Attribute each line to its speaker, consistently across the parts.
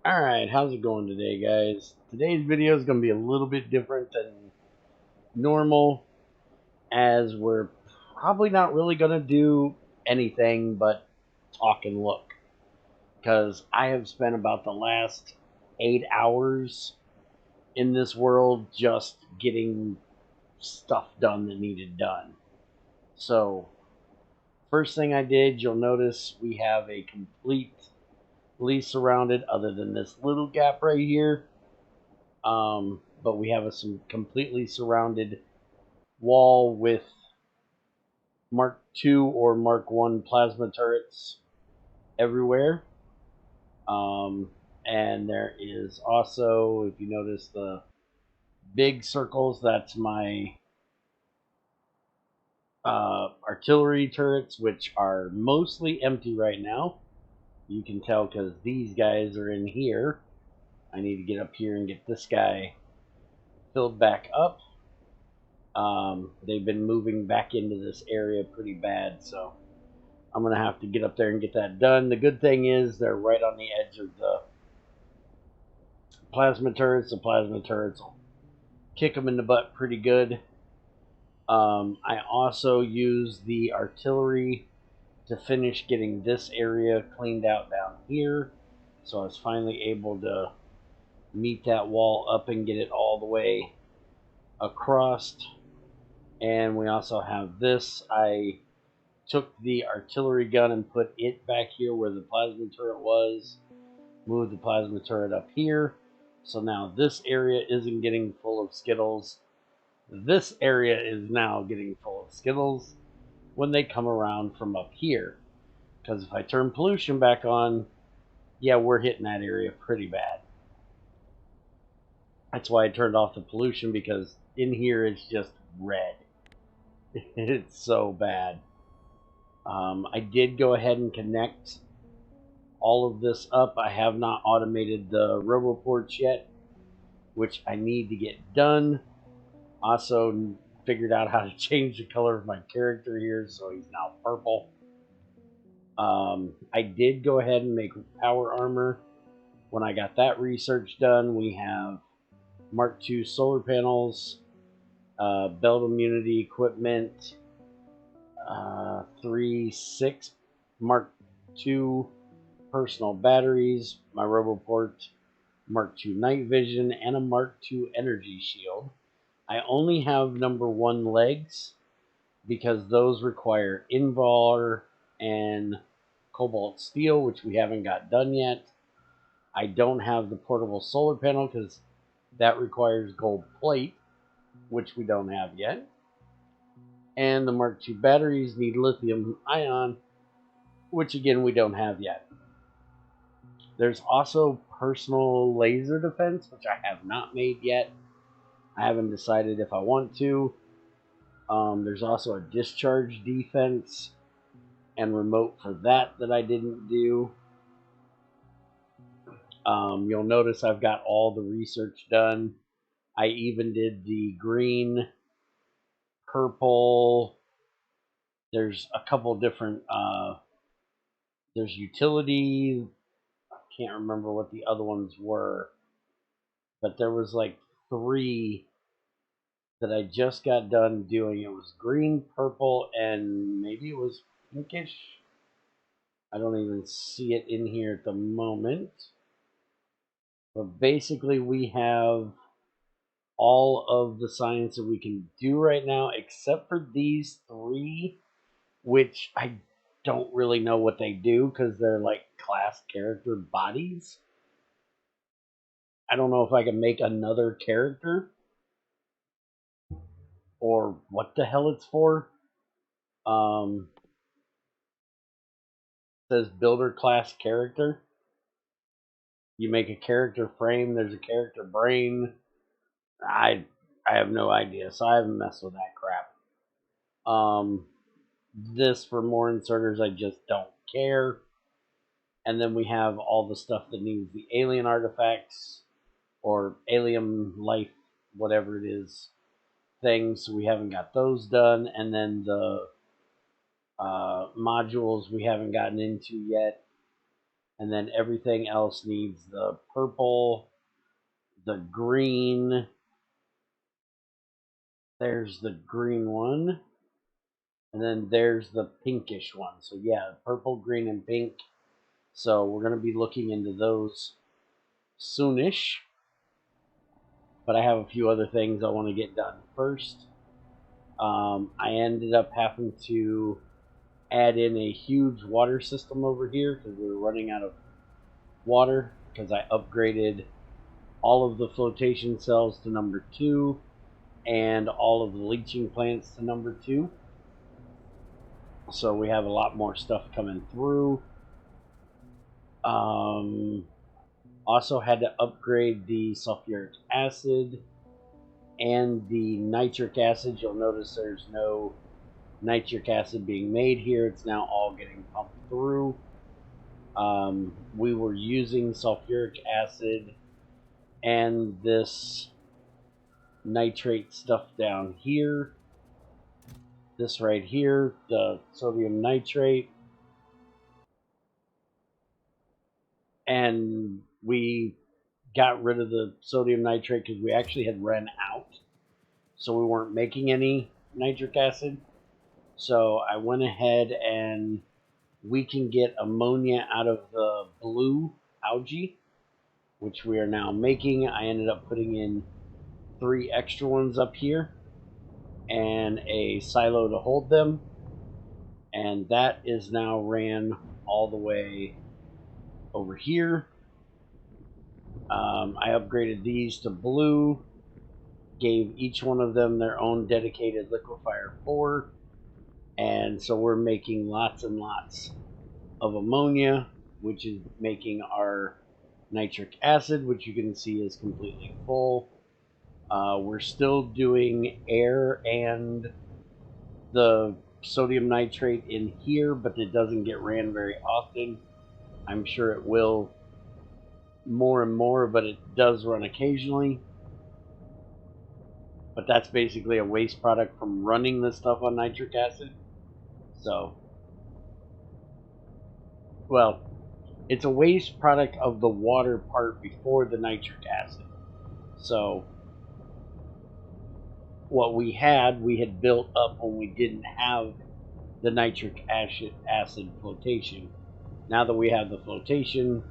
Speaker 1: Alright, how's it going today, guys? Today's video is going to be a little bit different than normal, as we're probably not really going to do anything but talk and look. Because I have spent about the last 8 hours in this world just getting stuff done that needed done. So, first thing I did, you'll notice we have a completely surrounded, other than this little gap right here. But we have some completely surrounded wall with Mark II or Mark I plasma turrets everywhere. And there is also, if you notice the big circles, that's my artillery turrets, which are mostly empty right now. You can tell because these guys are in here. I need to get up here and get this guy filled back up. They've been moving back into this area pretty bad, so I'm going to have to get up there and get that done. The good thing is they're right on the edge of the plasma turrets. The plasma turrets will kick them in the butt pretty good. I also use the artillery to finish getting this area cleaned out down here. So I was finally able to meet that wall up and get it all the way across. And we also have this. I took the artillery gun and put it back here where the plasma turret was. Moved the plasma turret up here. So now this area isn't getting full of Skittles. This area is now getting full of Skittles when they come around from up here. Because if I turn pollution back on, yeah, we're hitting that area pretty bad. That's why I turned off the pollution, because in here it's just red. It's so bad. I did go ahead and connect all of this up. I have not automated the RoboPorts yet, which I need to get done. Also figured out how to change the color of my character here, so he's now purple. I did go ahead and make power armor. When I got that research done, we have Mark II solar panels, belt immunity equipment, 6 Mark II personal batteries, my RoboPort Mark II night vision, and a Mark II energy shield. I only have number 1 legs because those require Invar and cobalt steel, which we haven't got done yet. I don't have the portable solar panel because that requires gold plate, which we don't have yet. And the Mark II batteries need lithium ion, which again we don't have yet. There's also personal laser defense, which I have not made yet. I haven't decided if I want to. There's also a discharge defense and remote for that I didn't do. You'll notice I've got all the research done. I even did the green, purple. There's a couple different. There's utility. I can't remember what the other ones were, but there was like 3 that I just got done doing. It was green, purple, and maybe it was pinkish. I don't even see it in here at the moment. But basically, we have all of the science that we can do right now, except for these 3, which I don't really know what they do because they're like class character bodies. I don't know if I can make another character or what the hell it's for. It says builder class character. You make a character frame. There's a character brain. I have no idea, so I haven't messed with that crap. This for more inserters, I just don't care. And then we have all the stuff that needs the alien artifacts or alien life, whatever it is, things. So we haven't got those done. And then the modules we haven't gotten into yet. and then everything else needs the purple, the green. There's the green one, and then there's the pinkish one. So yeah, purple, green, and pink. So we're going to be looking into those soonish. But I have a few other things I want to get done first. I ended up having to add in a huge water system over here because we were running out of water, because I upgraded all of the flotation cells to number 2 and all of the leaching plants to number 2. So we have a lot more stuff coming through. Also had to upgrade the sulfuric acid and the nitric acid. You'll notice there's no nitric acid being made here. It's now all getting pumped through. We were using sulfuric acid and this nitrate stuff down here. This right here, the sodium nitrate. And we got rid of the sodium nitrate because we actually had run out. So we weren't making any nitric acid. So I went ahead and we can get ammonia out of the blue algae, which we are now making. I ended up putting in 3 extra ones up here and a silo to hold them. And that is now ran all the way over here. I upgraded these to blue, gave each one of them their own dedicated liquefier 4, and so we're making lots and lots of ammonia, which is making our nitric acid, which you can see is completely full. We're still doing air and the sodium nitrate in here, but it doesn't get ran very often. I'm sure it will more and more, but it does run occasionally. But that's basically a waste product from running this stuff on nitric acid. So, well, it's a waste product of the water part before the nitric acid. So, what we had built up when we didn't have the nitric acid flotation. Now that we have the flotation,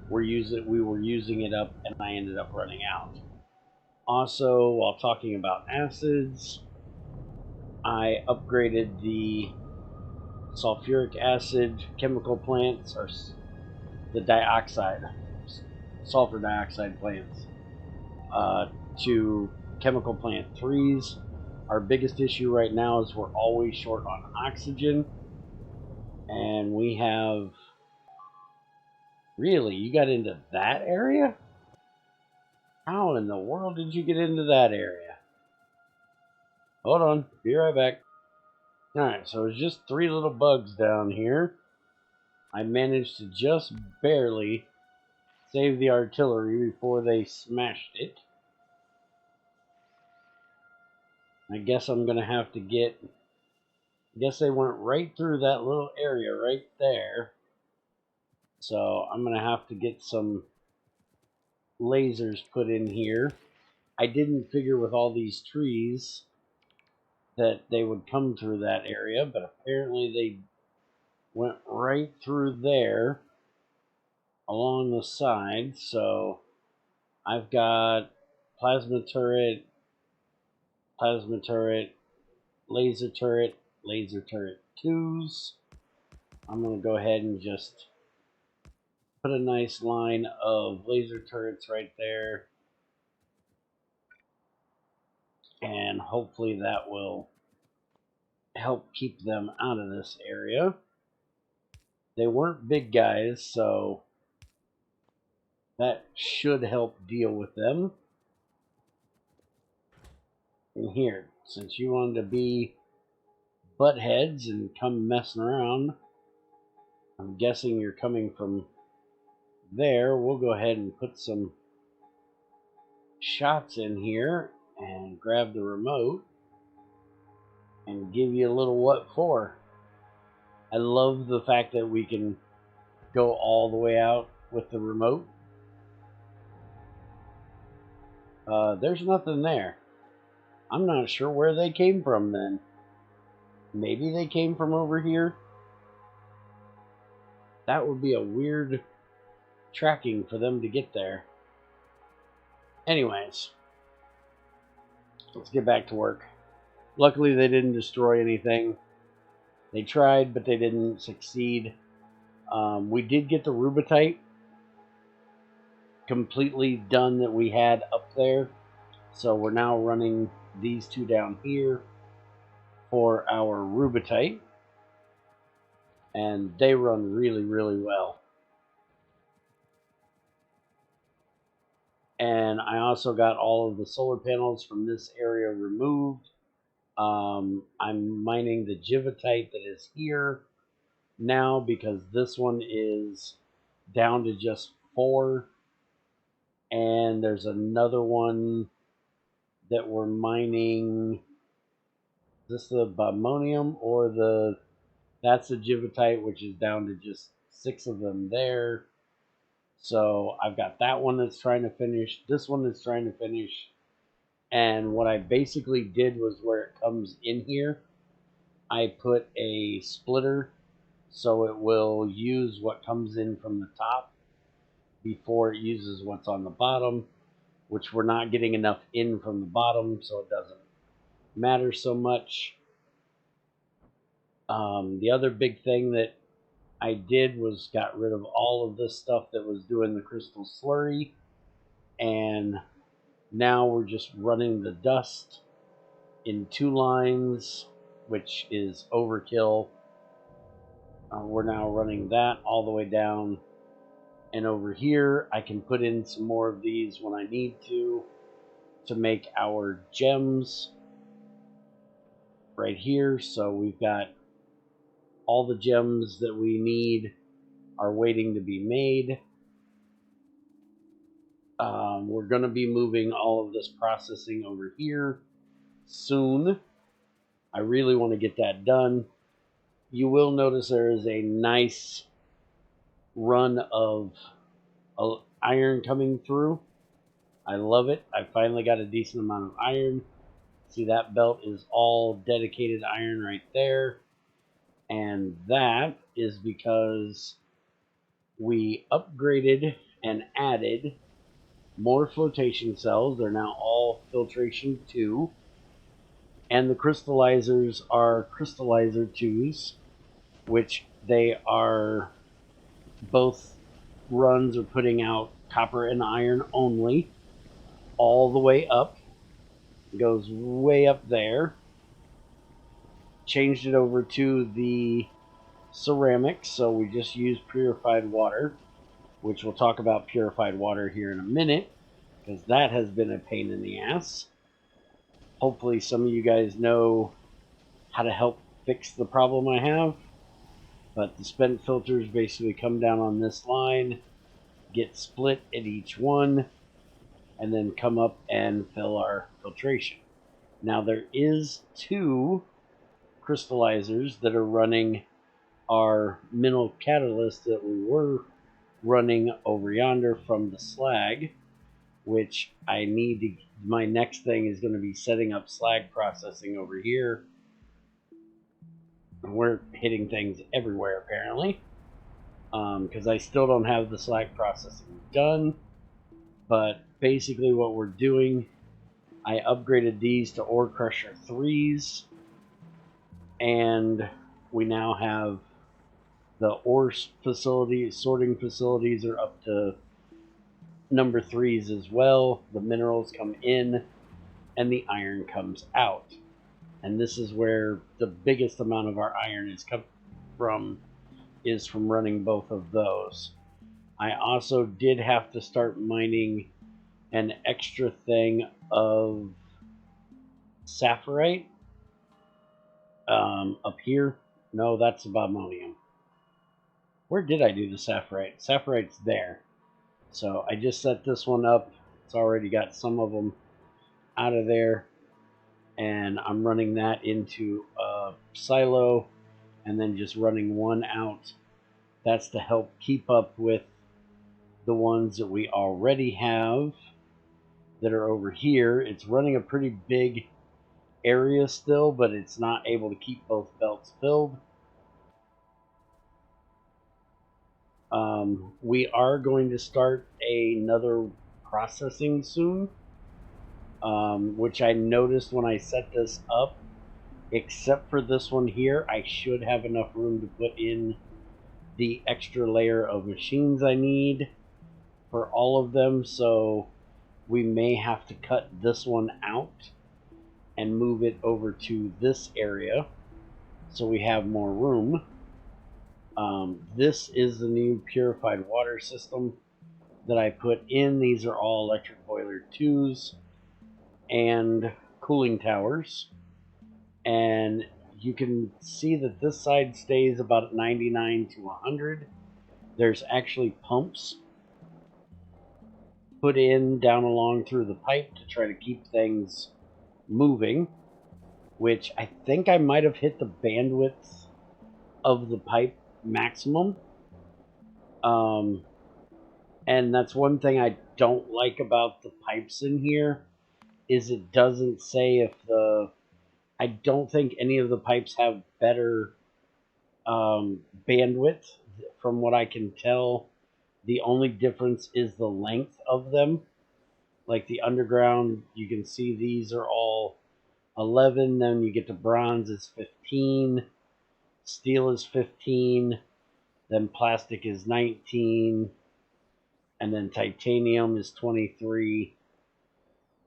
Speaker 1: we were using it up, and I ended up running out. Also, while talking about acids, I upgraded the sulfuric acid chemical plants, or the sulfur dioxide plants, to chemical plant 3s. Our biggest issue right now is we're always short on oxygen, and we have... Really? You got into that area? How in the world did you get into that area? Hold on, be right back. Alright, so it's just 3 little bugs down here. I managed to just barely save the artillery before they smashed it. I guess I'm gonna have to get... I guess they went right through that little area right there. So I'm gonna have to get some lasers put in here. I didn't figure with all these trees that they would come through that area, but apparently they went right through there along the side. So I've got plasma turret, laser turret 2s. I'm going to go ahead and just put a nice line of laser turrets right there, and hopefully that will help keep them out of this area. They weren't big guys, so that should help deal with them. And here, since you wanted to be butt heads and come messing around, I'm guessing you're coming from there. We'll go ahead and put some shots in here and grab the remote and give you a little what for. I love the fact that we can go all the way out with the remote. There's nothing there. I'm not sure where they came from then. Maybe they came from over here. That would be a weird tracking for them to get there. Anyways, let's get back to work. Luckily, they didn't destroy anything. They tried, but they didn't succeed. We did get the rubitite completely done that we had up there. So we're now running these two down here for our rubitite. And they run really, really well. And I also got all of the solar panels from this area removed. I'm mining the givitite that is here now because this one is down to just 4. And there's another one that we're mining. Is this the bimonium or the... That's the givitite, which is down to just 6 of them there. So I've got that one that's trying to finish. This one that's trying to finish. And what I basically did was where it comes in here, I put a splitter so it will use what comes in from the top before it uses what's on the bottom, which we're not getting enough in from the bottom, so it doesn't matter so much. The other big thing that I did was got rid of all of this stuff that was doing the crystal slurry, and now we're just running the dust in 2 lines, which is overkill. We're now running that all the way down, and over here I can put in some more of these when I need to make our gems right here. So we've got all the gems that we need are waiting to be made. We're going to be moving all of this processing over here soon. I really want to get that done. You will notice there is a nice run of iron coming through. I love it. I finally got a decent amount of iron. See, that belt is all dedicated iron right there. And that is because we upgraded and added more flotation cells. They're now all filtration 2. And the crystallizers are crystallizer 2s, which they are both runs are putting out copper and iron only, all the way up. It goes way up there. Changed it over to the ceramics, so we just use purified water, which we'll talk about purified water here in a minute, because that has been a pain in the ass. Hopefully some of you guys know how to help fix the problem I have. But the spent filters basically come down on this line, get split at each one, and then come up and fill our filtration. Now there is 2 crystallizers that are running our mineral catalyst that we were running over yonder from the slag, which I need to... My next thing is going to be setting up slag processing over here. We're hitting things everywhere apparently, because I still don't have the slag processing done. But basically what we're doing, I upgraded these to ore crusher 3s, and we now have the ore facilities, sorting facilities are up to number 3s as well. The minerals come in and the iron comes out. And this is where the biggest amount of our iron is from running both of those. I also did have to start mining an extra thing of sapphirite up here. No, that's bimonium. Where did I do the sapphirite? Sapphirite's there. So I just set this one up. It's already got some of them out of there. And I'm running that into a silo and then just running one out That's to help keep up with the ones that we already have that are over here. It's running a pretty big area still, but it's not able to keep both belts filled. We are going to start another processing soon, which I noticed when I set this up. Except for this one here, I should have enough room to put in the extra layer of machines I need for all of them, so we may have to cut this one out and move it over to this area so we have more room. This is the new purified water system that I put in. These are all electric boiler 2s and cooling towers, and you can see that this side stays about 99 to 100. There's actually pumps put in down along through the pipe to try to keep things moving, which I think I might have hit the bandwidth of the pipe maximum. And that's one thing I don't like about the pipes in here is it doesn't say if I don't think any of the pipes have better bandwidth. From what I can tell, the only difference is the length of them. Like the underground, you can see these are all 11. Then you get to bronze is 15, steel is 15, then plastic is 19, and then titanium is 23.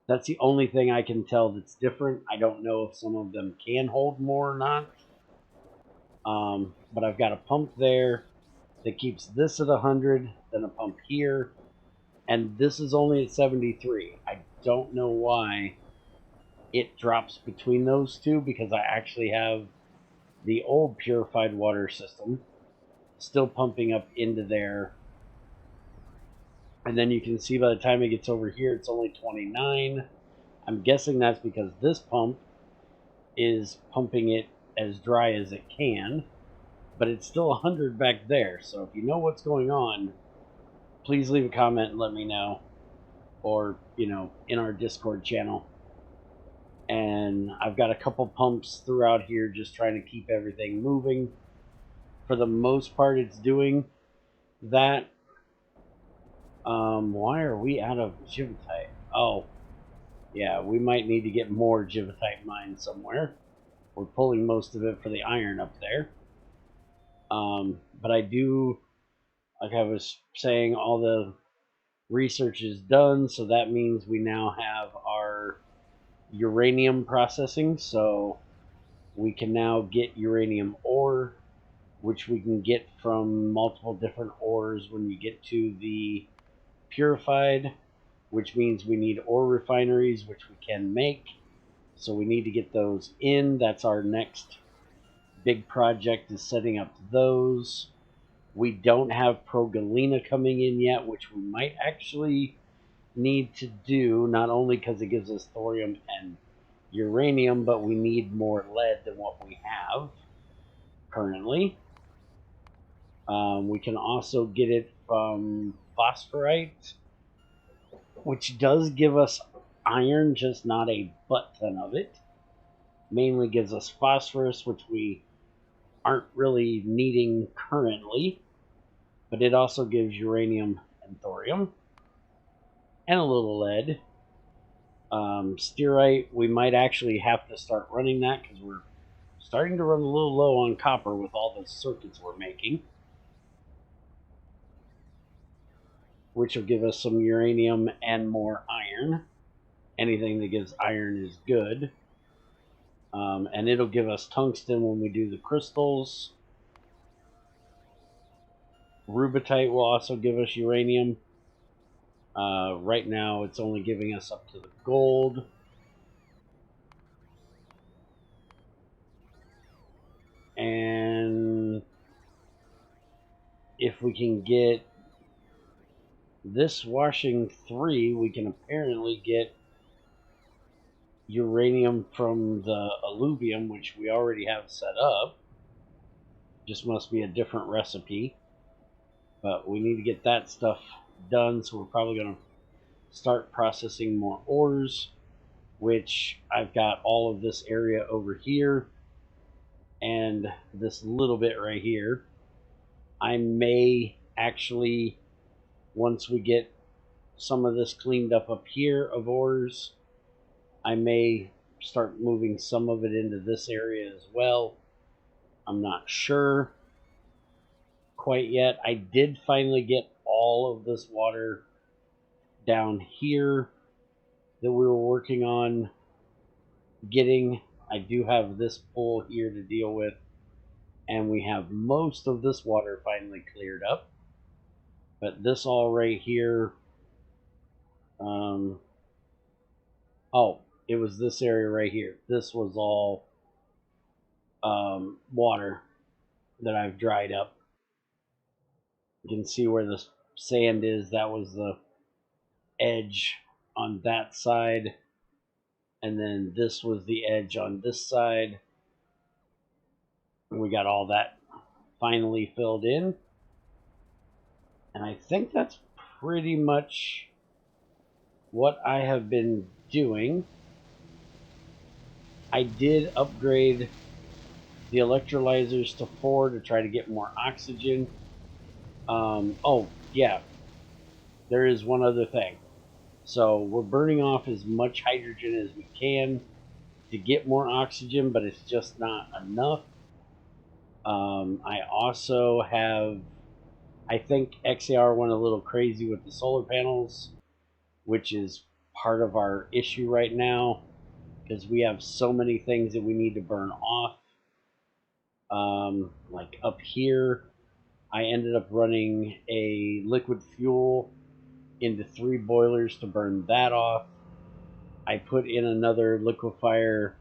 Speaker 1: That's the only thing I can tell that's different. I don't know if some of them can hold more or not. But I've got a pump there that keeps this at 100, then a pump here, and this is only at 73. I don't know why it drops between those two, because I actually have the old purified water system still pumping up into there. And then you can see by the time it gets over here, it's only 29. I'm guessing that's because this pump is pumping it as dry as it can, but it's still 100 back there. So if you know what's going on, please leave a comment and let me know, or in our Discord channel. And I've got a couple pumps throughout here just trying to keep everything moving. For the most part, it's doing that. Why are we out of Givotite? Oh, yeah, we might need to get more Givotite mined somewhere. We're pulling most of it for the iron up there. But I do, like I was saying, all the research is done, so that means we now have our uranium processing, so we can now get uranium ore, which we can get from multiple different ores when you get to the purified, which means we need ore refineries, which we can make. So we need to get those in. That's our next big project, is setting up those. We don't have Progalina coming in yet, which we might actually need to do, not only because it gives us thorium and uranium, but we need more lead than what we have currently. We can also get it from phosphorite, which does give us iron, just not a butt ton of it. Mainly gives us phosphorus, which we aren't really needing currently, but it also gives uranium and thorium, and a little lead. Stearite, we might actually have to start running that because we're starting to run a little low on copper with all the circuits we're making, which will give us some uranium and more iron. Anything that gives iron is good. And it'll give us tungsten when we do the crystals. Rubitite will also give us uranium. Right now it's only giving us up to the gold. And if we can get this washing 3, we can apparently get uranium from the alluvium, which we already have set up. Just must be a different recipe. But we need to get that stuff done, so we're probably going to start processing more ores, which I've got all of this area over here and this little bit right here. I may actually, once we get some of this cleaned up here of ores, I may start moving some of it into this area as well. I'm not sure quite yet. I did finally get all of this water down here that we were working on getting. I do have this pool here to deal with, and we have most of this water finally cleared up. But this all right here, oh, it was this area right here. This was all water that I've dried up. You can see where the sand is. That was the edge on that side, and then this was the edge on this side. And we got all that finally filled in, and I think that's pretty much what I have been doing. I did upgrade the electrolyzers to 4 to try to get more oxygen. Oh yeah, there is one other thing. So we're burning off as much hydrogen as we can to get more oxygen, but it's just not enough. I also have, I think XAR went a little crazy with the solar panels, which is part of our issue right now because we have so many things that we need to burn off. Like up here, I ended up running a liquid fuel into 3 boilers to burn that off. I put in another liquefier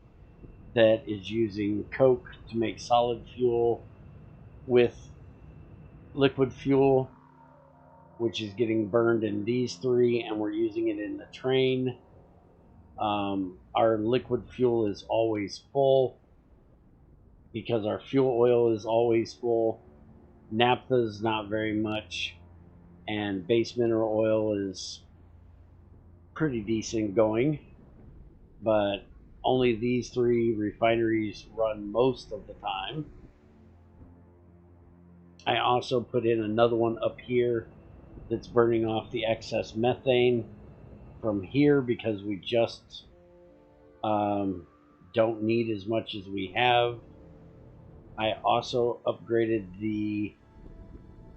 Speaker 1: that is using coke to make solid fuel with liquid fuel, which is getting burned in these 3, and we're using it in the train. Our liquid fuel is always full because our fuel oil is always full. Naphtha is not very much, and base mineral oil is pretty decent going, but only these 3 refineries run most of the time. I also put in another one up here that's burning off the excess methane from here because we just don't need as much as we have. I also upgraded the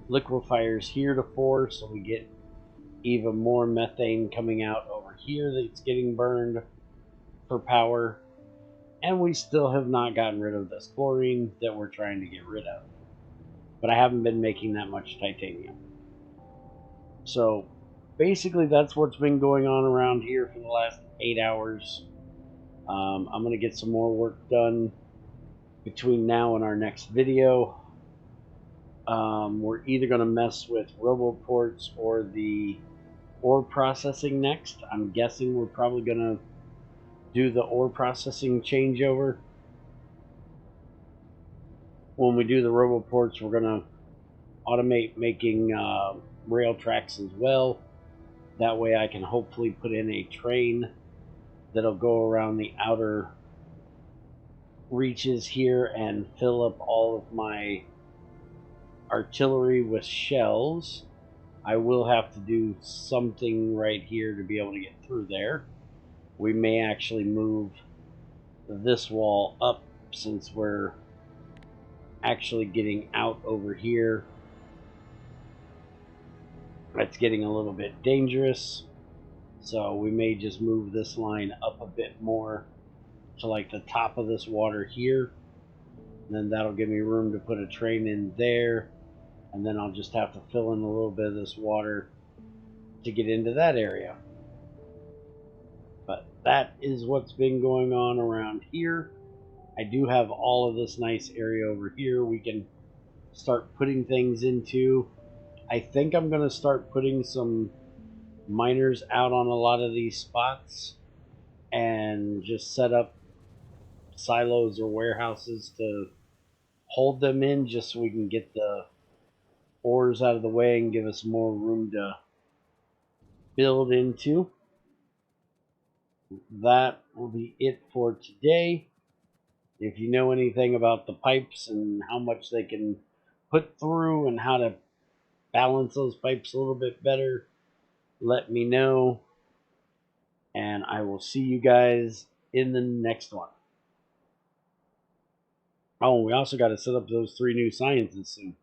Speaker 1: liquefiers here to 4 so we get even more methane coming out over here that's getting burned for power. And we still have not gotten rid of this chlorine that we're trying to get rid of. But I haven't been making that much titanium. So basically that's what's been going on around here for the last 8 hours. I'm going to get some more work done between now and our next video. We're either going to mess with RoboPorts or the ore processing next. I'm guessing we're probably going to do the ore processing changeover. When we do the RoboPorts, we're going to automate making rail tracks as well. That way I can hopefully put in a train that'll go around the outer reaches here and fill up all of my artillery with shells. I will have to do something right here to be able to get through there. We may actually move this wall up since we're actually getting out over here. That's getting a little bit dangerous, so we may just move this line up a bit more to like the top of this water here, and then that'll give me room to put a train in there, and then I'll just have to fill in a little bit of this water to get into that area. But that is what's been going on around here. I do have all of this nice area over here we can start putting things into. I think I'm going to start putting some miners out on a lot of these spots and just set up silos or warehouses to hold them in just so we can get the ores out of the way and give us more room to build into. That will be it for today. If you know anything about the pipes and how much they can put through and how to balance those pipes a little bit better, let me know. And I will see you guys in the next one. Oh, we also got to set up those 3 new sciences soon.